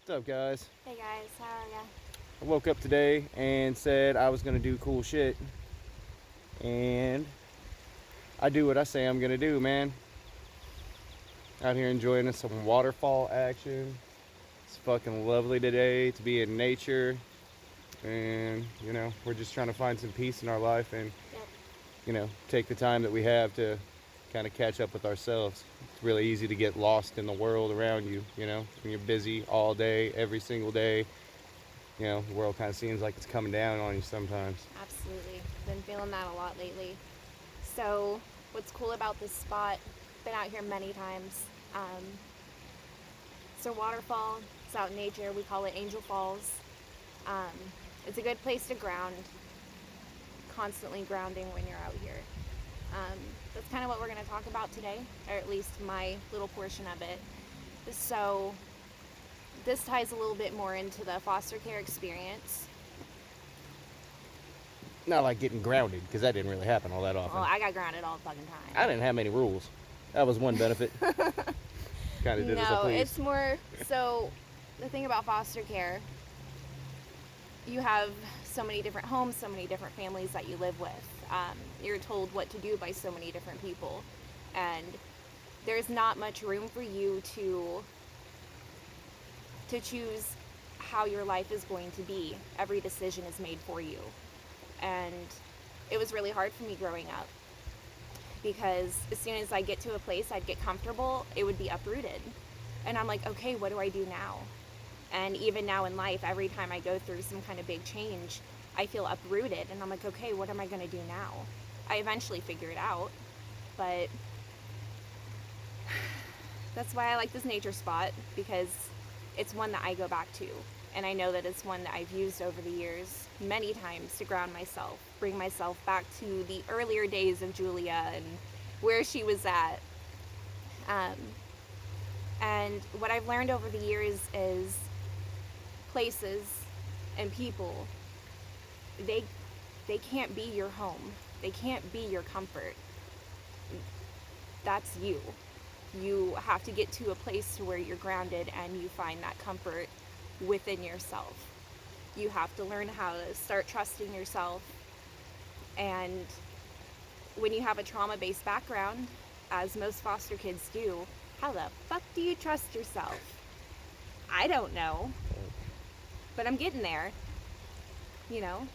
What's up, guys? Hey guys, how are ya? I woke up today and said I was gonna do cool shit, and I do what I say I'm gonna do, man. Out here enjoying some waterfall action. It's fucking lovely today to be in nature, and we're just trying to find some peace in our life and Yep. take the time that we have to kind of catch up with ourselves. It's really easy to get lost in the world around you, when you're busy all day, every single day. The world kind of seems like it's coming down on you sometimes. Absolutely. Been feeling that a lot lately. So, what's cool about this spot? Been out here many times. It's a waterfall. It's out in nature. We call it Angel Falls. Um, it's a good place to ground. Constantly grounding when you're out here. That's kind of what we're going to talk about today, or at least my little portion of it. So, this ties a little bit more into the foster care experience. Not like getting grounded, because that didn't really happen all that Well, often. I got grounded all the fucking I time. didn't have many rules. That was one benefit. Kind of did as I No, pleased. it's more so the thing about foster care, you have so many different homes, so many different families that you live with. You're told what to do by so many different people. And there's not much room for you to choose how your life is going to be. Every decision is made for you. And it was really hard for me growing up because as soon as I get to a place I'd get comfortable, it would be uprooted. And I'm like, okay, what do I do now? And even now in life, every time I go through some kind of big change, I feel uprooted. And I'm like, okay, what am I going to do now? I eventually figure it out. But that's why I like this nature spot, because it's one that I go back to. And I know that it's one that I've used over the years many times to ground myself, bring myself back to the earlier days of Julia and where she was at. Um, and what I've learned over the years is places and people, they they can't be your home. They can't be your comfort. That's you. You have to get to a place to where you're grounded and you find that comfort within yourself. You have to learn how to start trusting yourself. And when you have a trauma-based background, as most foster kids do, how the fuck do you trust yourself? I don't know, but I'm getting there, you know,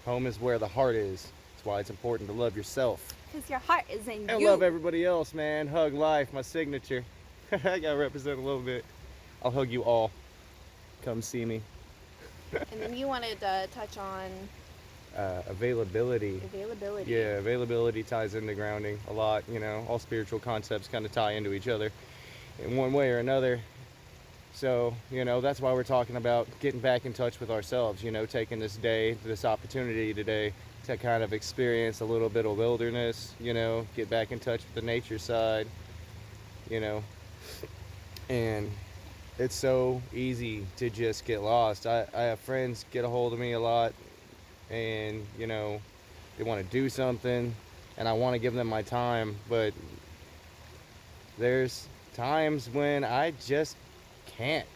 Home is where the heart is. That's why it's important to love yourself. because your heart is in And love you. everybody else, man. Hug life, my signature. I gotta represent a little bit. I'll hug you all. Come see me. And then you wanted to touch on Availability. availability. Yeah, availability ties into grounding a lot. All spiritual concepts kind of tie into each other in one way or another. So, that's why we're talking about getting back in touch with ourselves, taking this day, this opportunity today to kind of experience a little bit of wilderness, get back in touch with the nature side, you know, and it's so easy to just get lost. I have friends get a hold of me a lot, and, they want to do something, and I want to give them my time, but there's times when I just can't,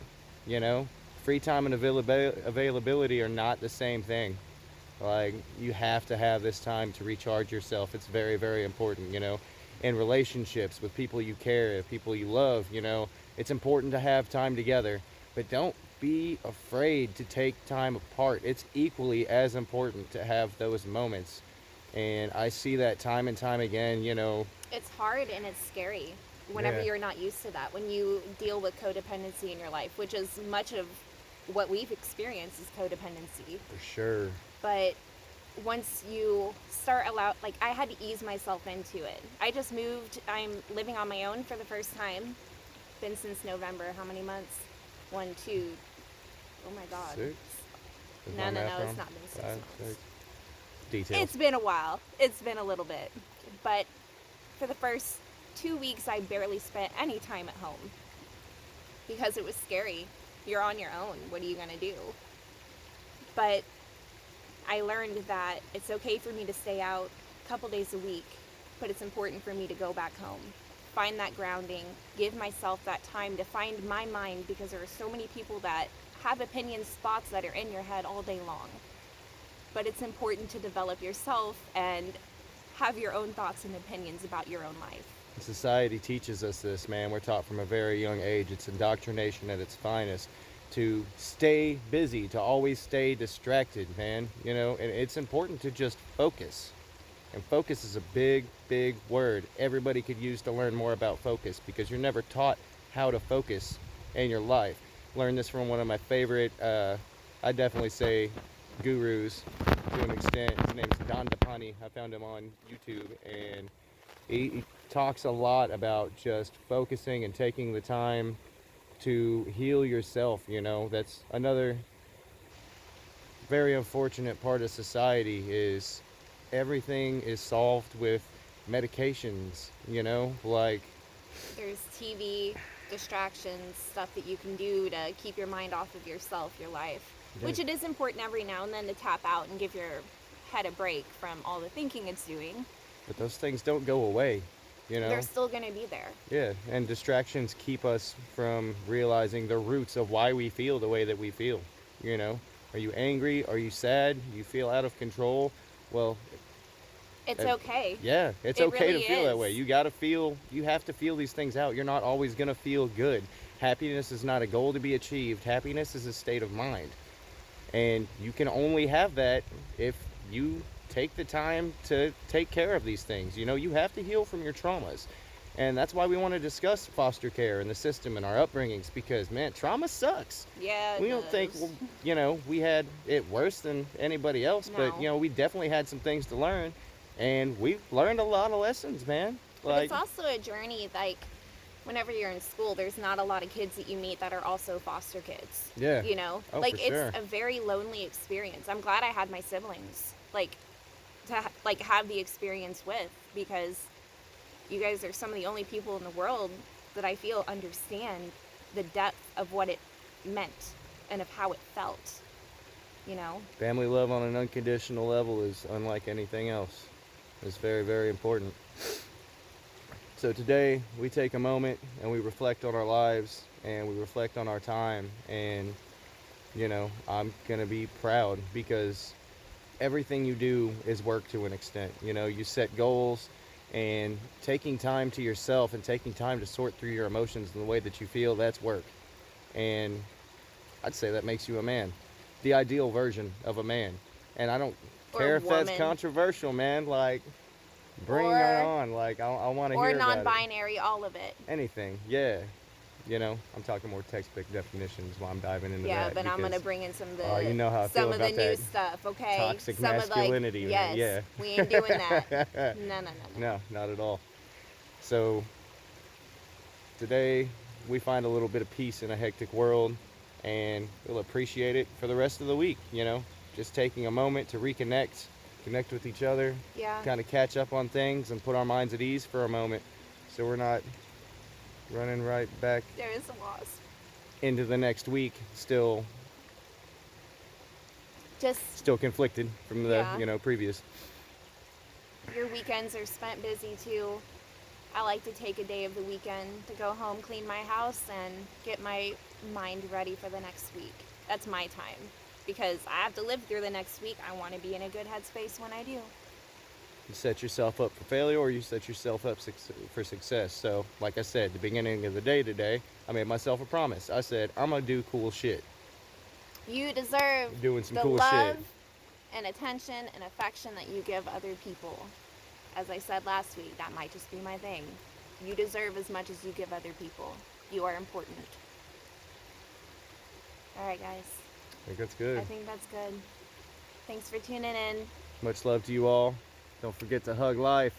you know. Free time and availability are not the same thing. Like, you have to have this time to recharge yourself. It's very, very important, In relationships with people you care, people you love, it's important to have time together, but don't be afraid to take time apart. It's equally as important to have those moments. And I see that time and time again, It's hard and it's scary whenever Yeah. you're not used to that. When you deal with codependency in your life, which is much of what we've experienced is codependency. For sure. But once you start like I had to ease myself into it. I just moved. I'm living on my own for the first time. Been since November. How many months? 1, 2. Oh my God. 6? Is No, my no, math no. wrong? It's not been 6 5, months. 6. Details. It's been a while. It's been a little bit. But for the first 2 weeks, I barely spent any time at home because it was scary. You're on your own. What are you going to do? But I learned that it's okay for me to stay out a couple days a week, but it's important for me to go back home. find that grounding, give myself that time to find my mind, because there are so many people that have opinions, thoughts that are in your head all day long. But it's important to develop yourself and have your own thoughts and opinions about your own life. Society teaches us this, man. We're taught from a very young age. It's indoctrination at its finest to stay busy, to always stay distracted, man. You know, and it's important to just focus. And focus is a big, big word. Everybody could use to learn more about focus, because you're never taught how to focus in your life. Learned this from one of my favorite, I definitely say, gurus to an extent. His name's Don DePani. I found him on YouTube, and he talks a lot about just focusing and taking the time to heal yourself. You know, that's another very unfortunate part of society, is everything is solved with medications, you know, like There's TV, distractions, stuff that you can do to keep your mind off of yourself, your life. Yeah. Which it is important every now and then to tap out and give your head a break from all the thinking it's doing. but those things don't go away, you know. They're still going to be there. Yeah, and distractions keep us from realizing the roots of why we feel the way that we feel, you know. Are you angry? Are you sad? You feel out of control? Well, It's okay. yeah, it's It okay really to feel that is. way. You have to feel these things out. You're not always going to feel good. Happiness is not a goal to be achieved. Happiness is a state of mind. And you can only have that if you take the time to take care of these things. You know, you have to heal from your traumas. And that's why we want to discuss foster care and the system and our upbringings, because, man, trauma sucks. Yeah, We don't think, well, you know, we had it worse than anybody else, but, No. you know, we definitely had some things to learn. And we've learned a lot of lessons, man. But it's also a journey, like, whenever you're in school, there's not a lot of kids that you meet that are also foster kids. Yeah. You know? Oh, like, for it's sure. a very lonely experience. I'm glad I had my siblings, like, to, like, have the experience with, because you guys are some of the only people in the world that I feel understand the depth of what it meant and of how it felt, you know? Family love on an unconditional level is unlike anything else. It's very, very important. So today we take a moment and we reflect on our lives and we reflect on our time, and, you know, I'm gonna be proud, because everything you do is work to an extent. You know, you set goals, and taking time to yourself and taking time to sort through your emotions in the way that you feel, that's work. And I'd say that makes you a man, the ideal version of a man. And I don't Or care if that's woman. controversial, man. Like, bring Or- it on. Like, I want to Or hear about it. non-binary, all of it. Anything, yeah. You know, I'm talking more textbook definitions while I'm diving into Yeah, that. but I'm gonna because bring in some of the Oh, you know how I feel some of the about new that stuff, okay? toxic some masculinity, of like, man, yes, yeah. we ain't doing that. No. No, not at all. So today we find a little bit of peace in a hectic world, and we'll appreciate it for the rest of the week, you know. Just taking a moment to reconnect, connect with each other, Yeah. kind of catch up on things and put our minds at ease for a moment, so we're not running right back There is a wasp. into the next week still Just conflicted from the Yeah. you know, previous. your weekends are spent busy too. I like to take a day of the weekend to go home, clean my house, and get my mind ready for the next week. That's my time, because I have to live through the next week. I want to be in a good headspace when I do. You set yourself up for failure, or you set yourself up for success. So, like I said, the beginning of the day today, I made myself a promise. I said, I'm going to do cool shit. You deserve Doing some the cool love shit. and attention and affection that you give other people. As I said last week, that might just be my thing. You deserve as much as you give other people. You are important. All right, guys. I think that's good. I think that's good. Thanks for tuning in. Much love to you all. Don't forget to hug life.